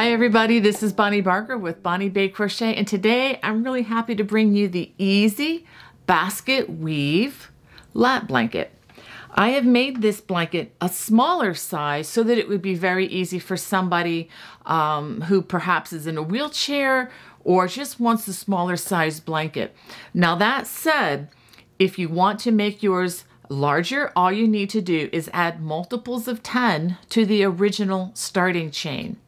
Hi everybody, this is Bonnie Barker with Bonnie Bay Crochet, and today I'm really happy to bring you the Easy Basket Weave lap blanket. I have made this blanket a smaller size so that it would be very easy for somebody who perhaps is in a wheelchair or just wants a smaller size blanket. Now that said, if you want to make yours larger, all you need to do is add multiples of 10 to the original starting chain.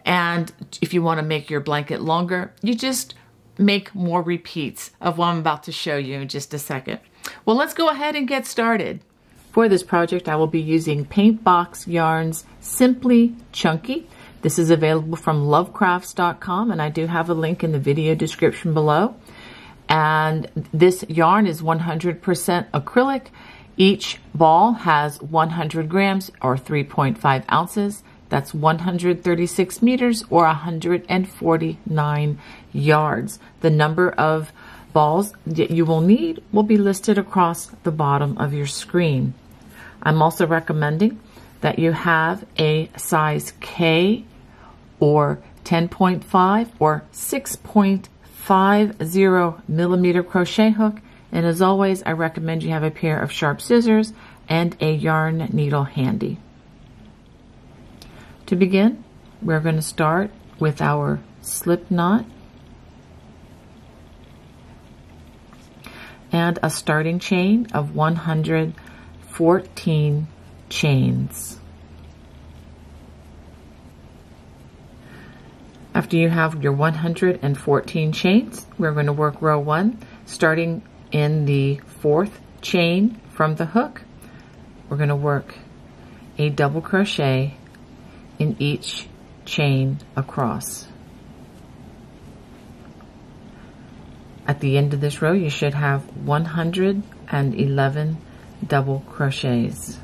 And if you want to make your blanket longer, you just make more repeats of what I'm about to show you in just a second. Well, let's go ahead and get started. For this project, I will be using Paintbox Yarns Simply Chunky. This is available from lovecrafts.com, and I do have a link in the video description below. And this yarn is 100% acrylic. Each ball has 100 grams or 3.5 ounces. That's 136 meters or 149 yards. The number of balls that you will need will be listed across the bottom of your screen. I'm also recommending that you have a size K or 10.5 or 6.50 millimeter crochet hook. And as always, I recommend you have a pair of sharp scissors and a yarn needle handy. To begin, we're going to start with our slip knot and a starting chain of 114 chains. After you have your 114 chains, we're going to work row 1, starting in the 4th chain from the hook. We're going to work a double crochet in each chain across. At the end of this row, you should have 111 double crochets.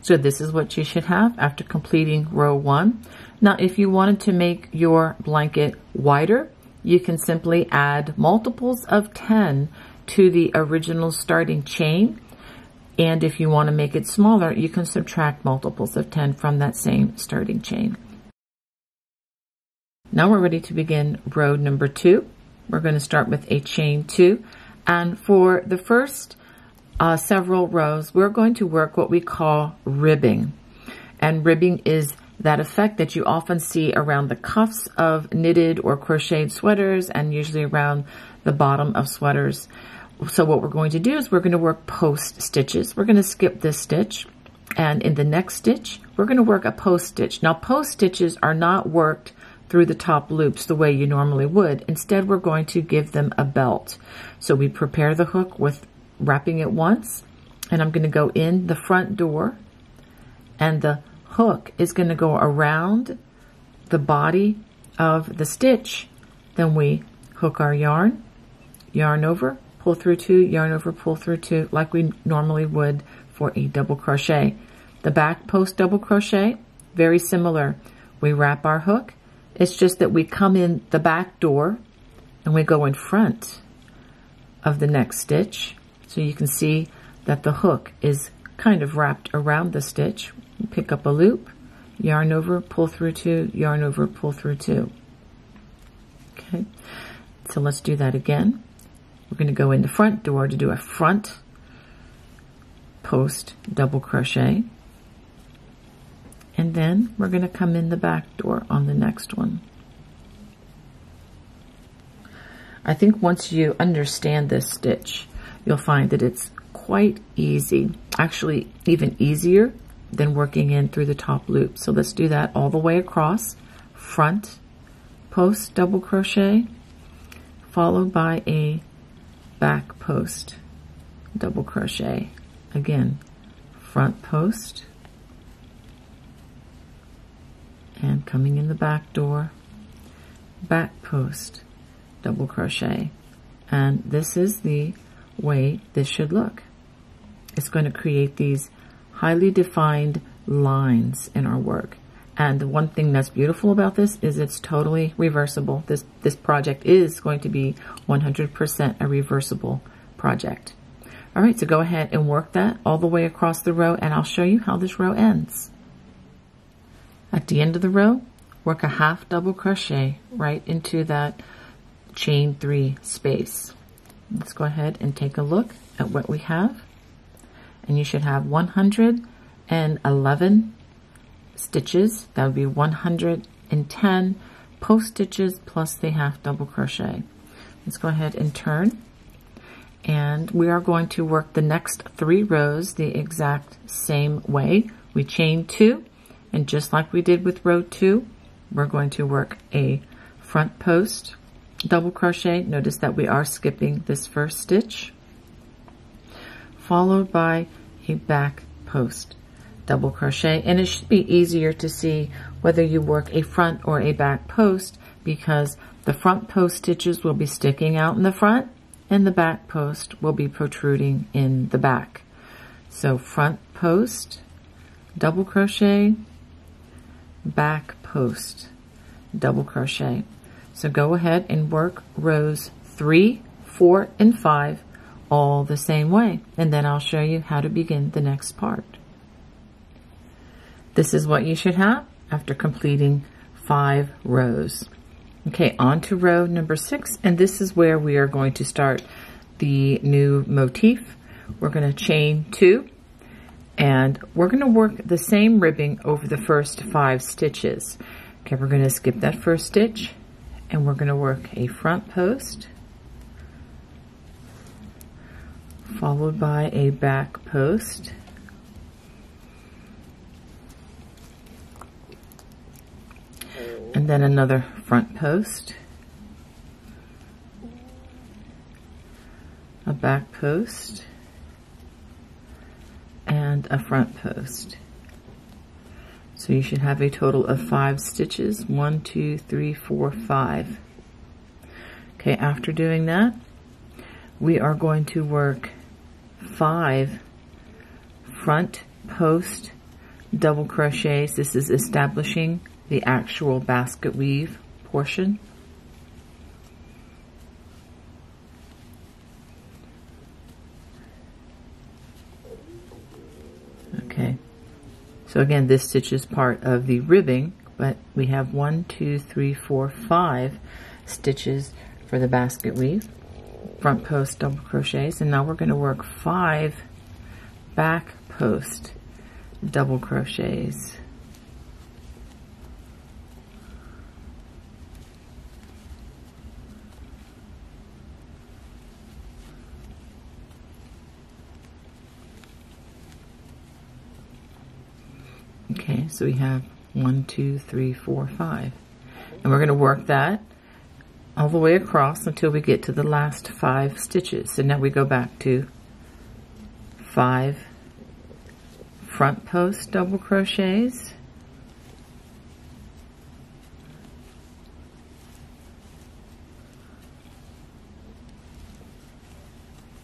So this is what you should have after completing row 1. Now, if you wanted to make your blanket wider, you can simply add multiples of 10 to the original starting chain. And if you want to make it smaller, you can subtract multiples of 10 from that same starting chain. Now we're ready to begin row number 2. We're going to start with a chain 2. And for the first several rows, we're going to work what we call ribbing. And ribbing is that effect that you often see around the cuffs of knitted or crocheted sweaters and usually around the bottom of sweaters. So what we're going to do is we're going to work post stitches. We're going to skip this stitch, and in the next stitch we're going to work a post stitch. Now post stitches are not worked through the top loops the way you normally would. Instead, we're going to give them a belt. So we prepare the hook with wrapping it once, and I'm going to go in the front door, and the hook is going to go around the body of the stitch. Then we hook our yarn, yarn over, pull through 2, yarn over, pull through 2, like we normally would for a double crochet. The back post double crochet, very similar. We wrap our hook. It's just that we come in the back door and we go in front of the next stitch. So you can see that the hook is kind of wrapped around the stitch. Pick up a loop, yarn over, pull through 2, yarn over, pull through 2. Okay, so let's do that again. We're going to go in the front door to do a front post double crochet. And then we're going to come in the back door on the next one. I think once you understand this stitch, you'll find that it's quite easy. Actually, even easier than working in through the top loop. So let's do that all the way across. Front post double crochet, followed by a back post double crochet. Again, front post and coming in the back door, back post double crochet. And this is the way this should look. It's going to create these highly defined lines in our work. And the one thing that's beautiful about this is it's totally reversible. This project is going to be 100% a reversible project. All right, so go ahead and work that all the way across the row, and I'll show you how this row ends. the end of the row, work a half double crochet right into that chain 3 space. Let's go ahead and take a look at what we have. And you should have 111 stitches. That would be 110 post stitches plus the half double crochet. Let's go ahead and turn. And we are going to work the next 3 rows the exact same way. We chain 2, and just like we did with row 2, we're going to work a front post double crochet. Notice that we are skipping this first stitch, followed by a back post double crochet. And it should be easier to see whether you work a front or a back post, because the front post stitches will be sticking out in the front and the back post will be protruding in the back. So front post double crochet, back post double crochet. So go ahead and work rows 3, 4, and 5 all the same way, and then I'll show you how to begin the next part. This is what you should have after completing 5 rows. Okay, on to row number 6, and this is where we are going to start the new motif. We're going to chain 2, and we're going to work the same ribbing over the first 5 stitches. Okay, we're going to skip that first stitch, and we're going to work a front post, followed by a back post, and then another front post, a back post, and a front post. So you should have a total of 5 stitches. 1, 2, 3, 4, 5. Okay, after doing that, we are going to work 5 front post double crochets. This is establishing the actual basket weave portion. Okay, so again, this stitch is part of the ribbing, but we have 1, 2, 3, 4, 5 stitches for the basket weave, front post double crochets, and now we're going to work 5 back post double crochets. Okay, so we have 1, 2, 3, 4, 5. And we're going to work that all the way across until we get to the last 5 stitches. So now we go back to 5 front post double crochets,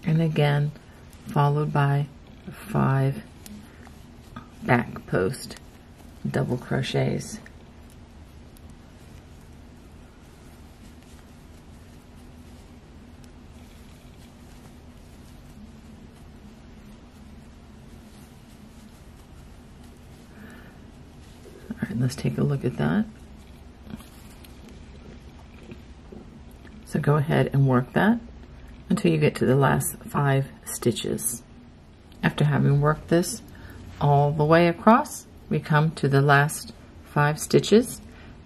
and again followed by 5 back post double crochets. All right, let's take a look at that. So go ahead and work that until you get to the last 5 stitches. After having worked this all the way across, we come to the last 5 stitches,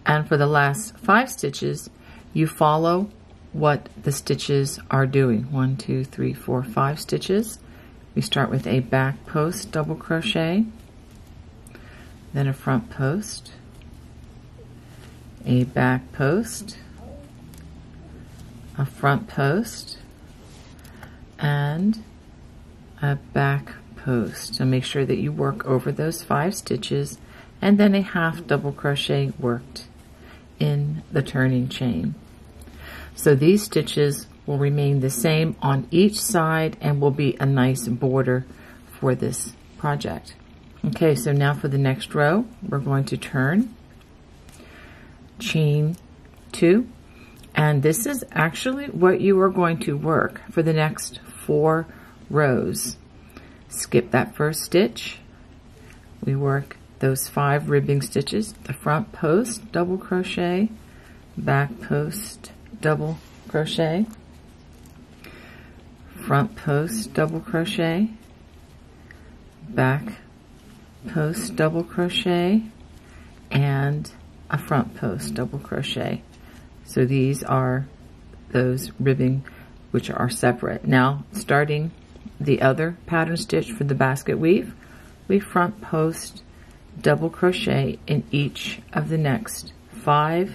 and for the last 5 stitches you follow what the stitches are doing. 1, 2, 3, 4, 5 stitches. We start with a back post double crochet, then a front post, a back post, a front post, and a back post. So make sure that you work over those 5 stitches, and then a half double crochet worked in the turning chain. So these stitches will remain the same on each side and will be a nice border for this project. Okay, so now for the next row, we're going to turn, chain 2, and this is actually what you are going to work for the next 4 rows. Skip that first stitch, we work those 5 ribbing stitches, the front post, double crochet, back post, double crochet, front post, double crochet, back post, double crochet, and a front post, double crochet. So these are those ribbing which are separate. Now, starting the other pattern stitch for the basket weave, we front post, double crochet in each of the next 5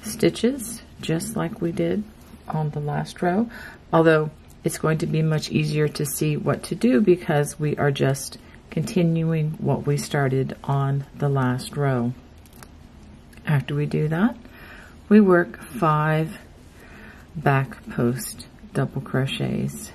stitches, just like we did on the last row, although it's going to be much easier to see what to do because we are just continuing what we started on the last row. After we do that, we work 5 back post double crochets.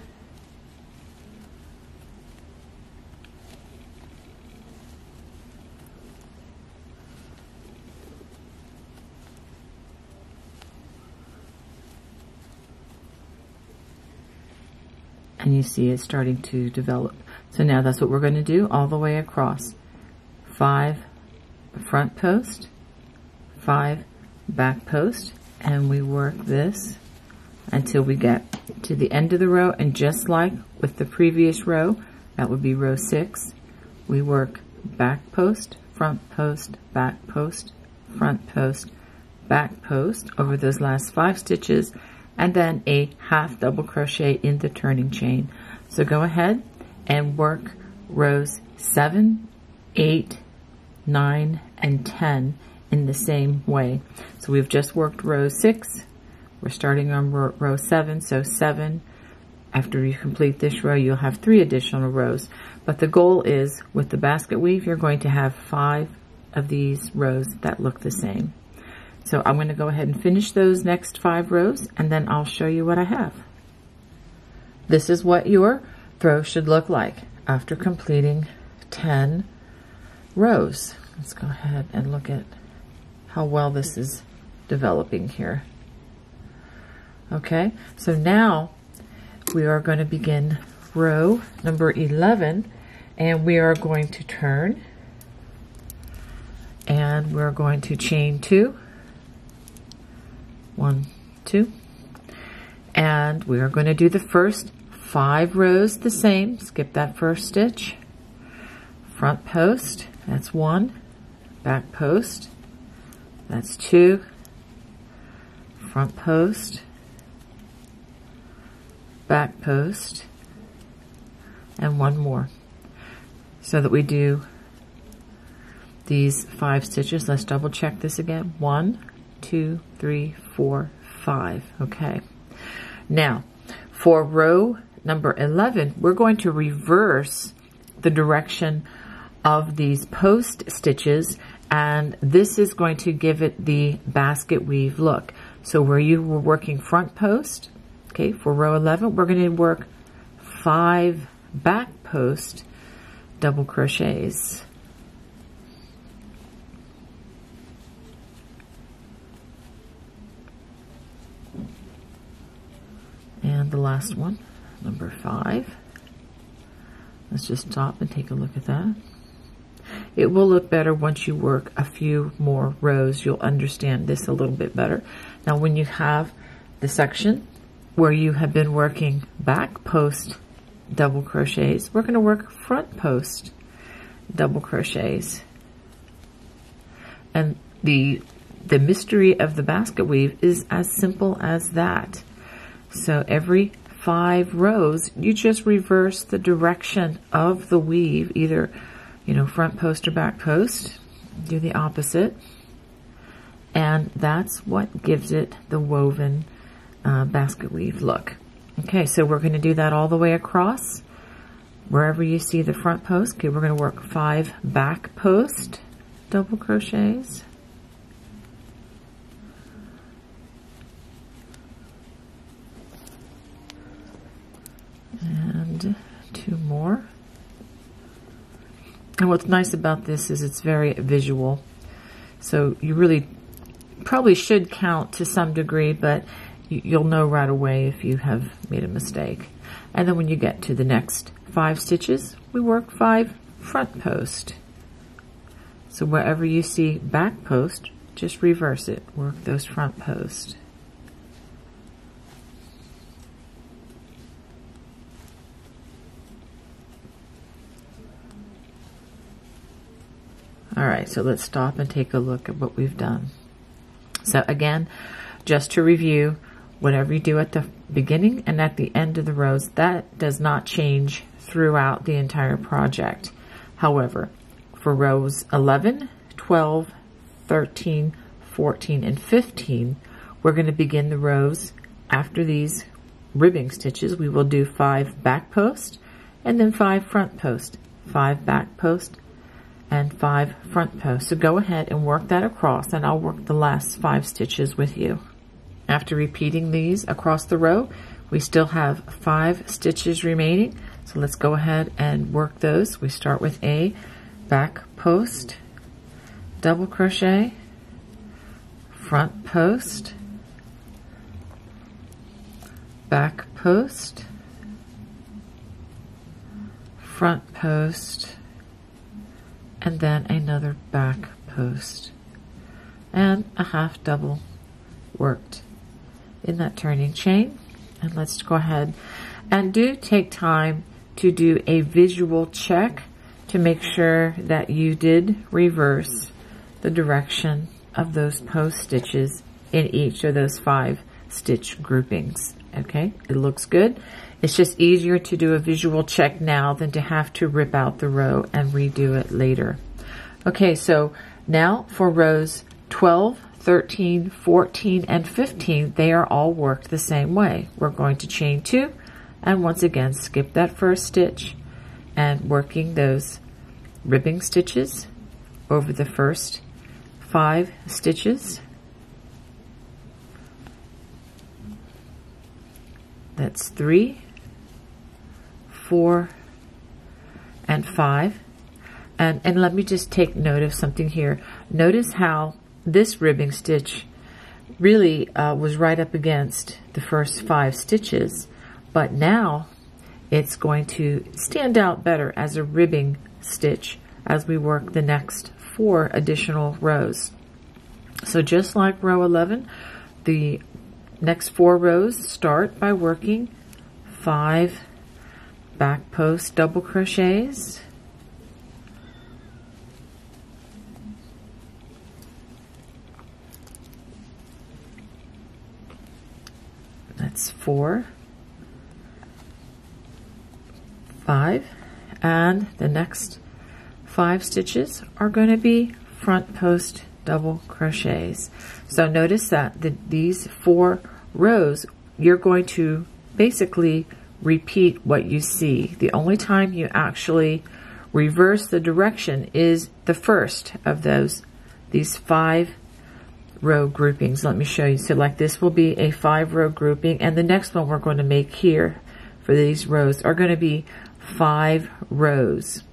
And you see it starting to develop. So now that's what we're going to do all the way across. 5 front post, 5 back post, and we work this until we get to the end of the row, and just like with the previous row, that would be row 6, we work back post, front post, back post, front post, back post over those last 5 stitches, and then a half double crochet in the turning chain. So go ahead and work rows 7, 8, 9, and 10 in the same way. So we've just worked row 6. We're starting on row 7. So 7, after you complete this row, you'll have 3 additional rows. But the goal is, with the basket weave, you're going to have 5 of these rows that look the same. So I'm going to go ahead and finish those next 5 rows, and then I'll show you what I have. This is what your throw should look like after completing 10 rows. Let's go ahead and look at how well this is developing here. Okay, so now we are going to begin row number 11, and we are going to turn, and we're going to chain 2, 1, 2, and we are going to do the first 5 rows the same. Skip that first stitch. Front post, that's 1, back post, that's 2, front post, back post, and 1 more, so that we do these 5 stitches. Let's double check this again. 1, 2, 3, 4, 5. Okay. Now, for row number 11, we're going to reverse the direction of these post stitches, and this is going to give it the basket weave look. So where you were working front post, okay, for row 11, we're going to work 5 back post double crochets. And the last one, number 5. Let's just stop and take a look at that. It will look better once you work a few more rows. You'll understand this a little bit better. Now, when you have the section where you have been working back post double crochets, we're going to work front post double crochets. And the mystery of the basket weave is as simple as that. So every 5 rows, you just reverse the direction of the weave, either, you know, front post or back post. Do the opposite. And that's what gives it the woven basket weave look. Okay, so we're going to do that all the way across. Wherever you see the front post, okay, we're going to work 5 back post double crochets. And 2 more. And what's nice about this is it's very visual. So you really probably should count to some degree, but you'll know right away if you have made a mistake. And then when you get to the next 5 stitches, we work 5 front post. So wherever you see back post, just reverse it. Work those front posts. All right, so let's stop and take a look at what we've done. So again, just to review, whatever you do at the beginning and at the end of the rows, that does not change throughout the entire project. However, for rows 11, 12, 13, 14, and 15, we're going to begin the rows after these ribbing stitches. We will do 5 back post and then 5 front post, 5 back post, and 5 front posts. So go ahead and work that across, and I'll work the last 5 stitches with you. After repeating these across the row, we still have 5 stitches remaining. So let's go ahead and work those. We start with a back post, double crochet, front post, back post, front post, and then another back post, and a half double worked in that turning chain. And let's go ahead and do take time to do a visual check to make sure that you did reverse the direction of those post stitches in each of those 5 stitch groupings. Okay, it looks good. It's just easier to do a visual check now than to have to rip out the row and redo it later. Okay, so now for rows 12, 13, 14, and 15, they are all worked the same way. We're going to chain 2 and once again skip that first stitch and working those ribbing stitches over the first 5 stitches. That's 3, 4, and 5. And let me just take note of something here. Notice how this ribbing stitch really was right up against the first 5 stitches, but now it's going to stand out better as a ribbing stitch as we work the next 4 additional rows. So just like row 11, the next 4 rows start by working 5 back post double crochets, that's 4, 5, and the next 5 stitches are going to be front post double crochets. So notice that these 4 rows, you're going to basically repeat what you see. The only time you actually reverse the direction is the first of these 5 row groupings. Let me show you. So like this will be a 5 row grouping, and the next one we're going to make here for these rows are going to be 5 rows.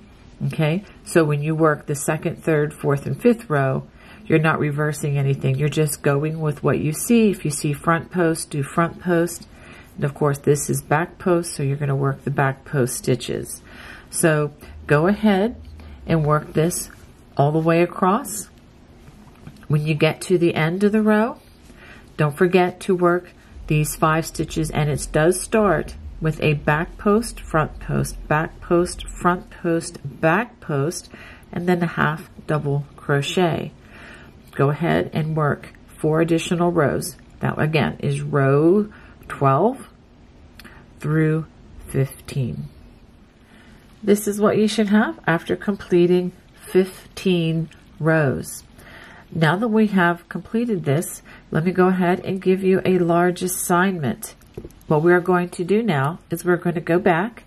Okay, so when you work the 2nd, 3rd, 4th, and 5th row, you're not reversing anything. You're just going with what you see. If you see front post, do front post. And of course, this is back post, so you're going to work the back post stitches. So go ahead and work this all the way across. When you get to the end of the row, don't forget to work these 5 stitches, and it does start with a back post, front post, back post, front post, back post, and then a half double crochet. Go ahead and work 4 additional rows. That again is row 12 through 15. This is what you should have after completing 15 rows. Now that we have completed this, let me go ahead and give you a large assignment. What we're going to do now is we're going to go back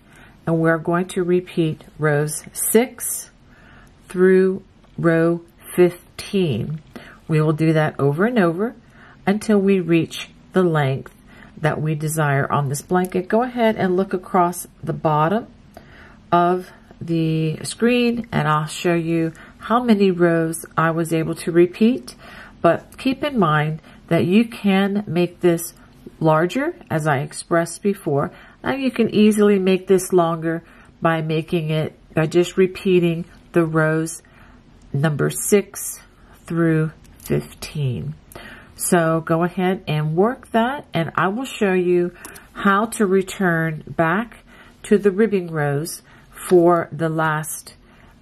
and we're going to repeat rows 6 through row 15. We will do that over and over until we reach the length that we desire on this blanket. Go ahead and look across the bottom of the screen and I'll show you how many rows I was able to repeat. But keep in mind that you can make this larger, as I expressed before, and you can easily make this longer by making it, by just repeating the rows number 6 through 15. So go ahead and work that, and I will show you how to return back to the ribbing rows for the last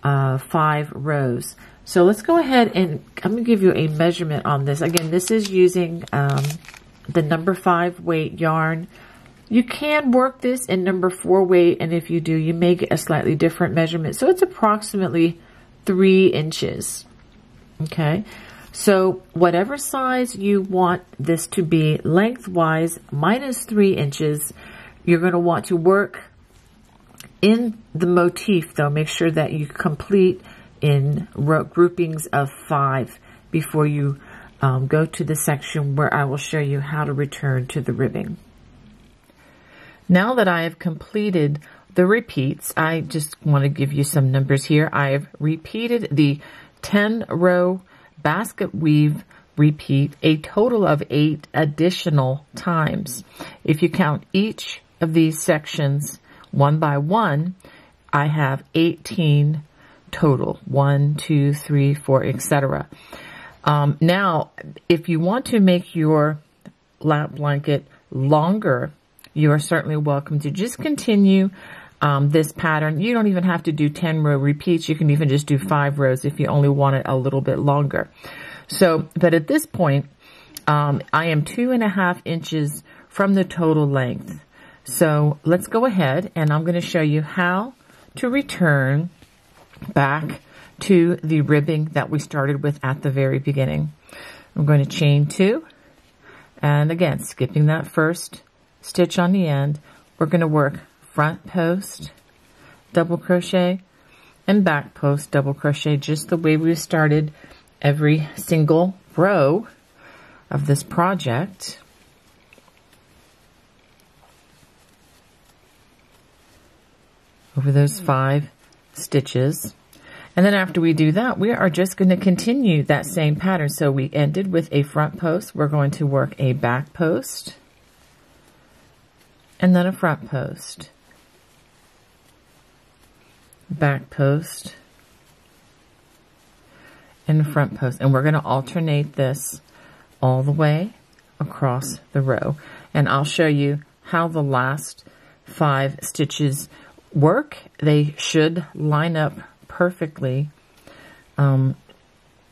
5 rows. So let's go ahead and I'm going to give you a measurement on this. Again, this is using the number 5 weight yarn. You can work this in number 4 weight, and if you do, you may get a slightly different measurement. So it's approximately 3 inches. Okay, so whatever size you want this to be lengthwise minus 3 inches, you're going to want to work in the motif, though. Make sure that you complete in groupings of 5 before you go to the section where I will show you how to return to the ribbing. Now that I have completed the repeats, I just want to give you some numbers here. I have repeated the 10 row basket weave repeat a total of 8 additional times. If you count each of these sections one by one, I have 18 total. 1, 2, 3, 4, etc. Now, if you want to make your lap blanket longer, you are certainly welcome to just continue this pattern. You don't even have to do 10 row repeats. You can even just do 5 rows if you only want it a little bit longer. So, but at this point, I am 2.5 inches from the total length. So let's go ahead, and I'm going to show you how to return back to the ribbing that we started with at the very beginning. I'm going to chain 2, and again, skipping that first stitch on the end, we're going to work front post, double crochet, and back post, double crochet, just the way we started every single row of this project. Over those 5 stitches. And then after we do that, we are just going to continue that same pattern. So we ended with a front post. We're going to work a back post, and then a front post, back post, and a front post. And we're going to alternate this all the way across the row. And I'll show you how the last 5 stitches work. They should line up perfectly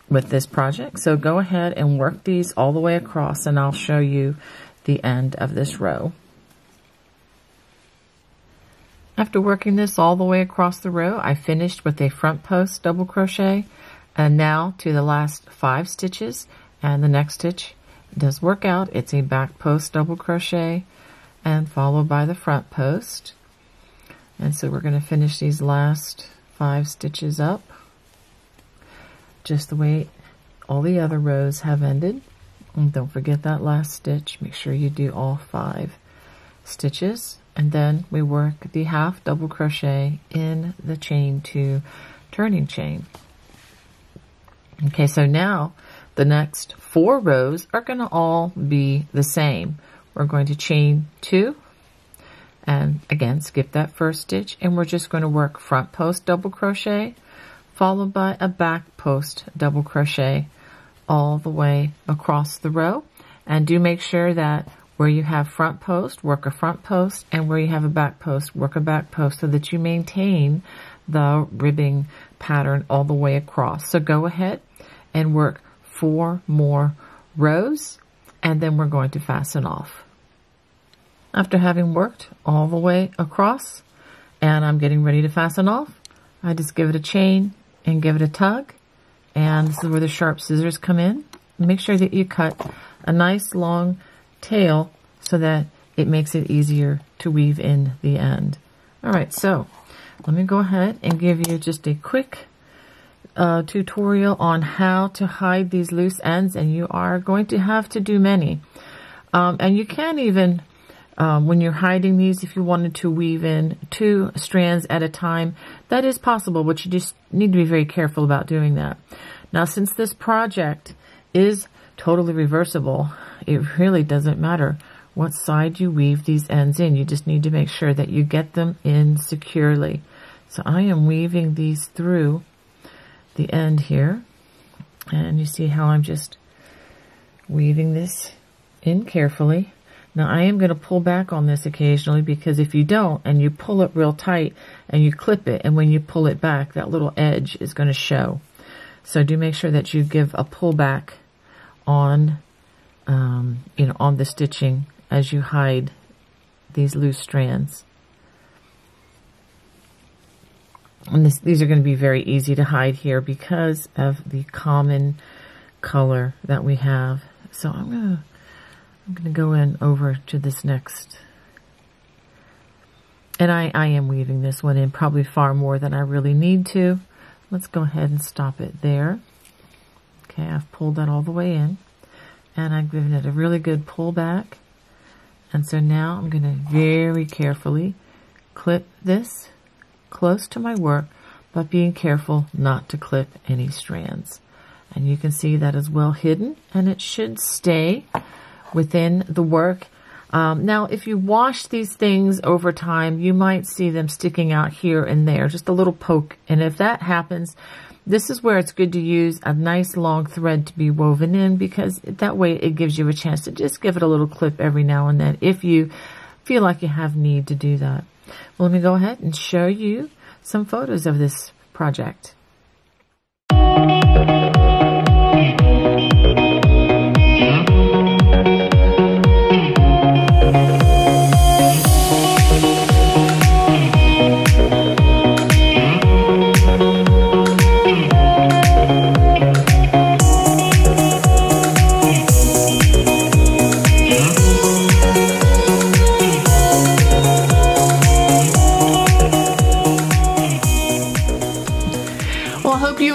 with this project. So go ahead and work these all the way across, and I'll show you the end of this row. After working this all the way across the row, I finished with a front post double crochet, and now to the last 5 stitches, and the next stitch does work out. It's a back post double crochet and followed by the front post. And so we're going to finish these last 5 stitches up just the way all the other rows have ended. And don't forget that last stitch. Make sure you do all 5 stitches. And then we work the half double crochet in the chain 2 turning chain. Okay, so now the next 4 rows are going to all be the same. We're going to chain 2. And again, skip that first stitch, and we're just going to work front post double crochet followed by a back post double crochet all the way across the row. And do make sure that where you have front post, work a front post, and where you have a back post, work a back post, so that you maintain the ribbing pattern all the way across. So go ahead and work 4 more rows, and then we're going to fasten off. After having worked all the way across, and I'm getting ready to fasten off, I just give it a chain and give it a tug, and this is where the sharp scissors come in. Make sure that you cut a nice long tail so that it makes it easier to weave in the end. All right, so let me go ahead and give you just a quick tutorial on how to hide these loose ends, and you are going to have to do many. And you can even, when you're hiding these, if you wanted to weave in 2 strands at a time, that is possible, but you just need to be very careful about doing that. Now, since this project is totally reversible, it really doesn't matter what side you weave these ends in. You just need to make sure that you get them in securely. So I am weaving these through the end here. And you see how I'm just weaving this in carefully. Now I am going to pull back on this occasionally, because if you don't and you pull it real tight and you clip it, and when you pull it back, that little edge is going to show. So do make sure that you give a pull back on, you know, on the stitching as you hide these loose strands. And these are going to be very easy to hide here because of the common color that we have. So I'm gonna go in over to this next, and I am weaving this one in probably far more than I really need to. Let's go ahead and stop it there. Okay, I've pulled that all the way in, and I've given it a really good pull back. And so now I'm gonna very carefully clip this close to my work, but being careful not to clip any strands. And you can see that is well hidden, and it should stay within the work. Now, if you wash these things over time, you might see them sticking out here and there, just a little poke. And if that happens, this is where it's good to use a nice long thread to be woven in, because that way it gives you a chance to just give it a little clip every now and then if you feel like you have need to do that. Well, let me go ahead and show you some photos of this project.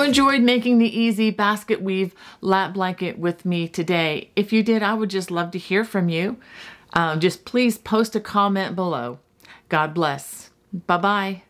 Enjoyed making the easy basket weave lap blanket with me today. If you did, I would just love to hear from you. Just please post a comment below. God bless. Bye-bye.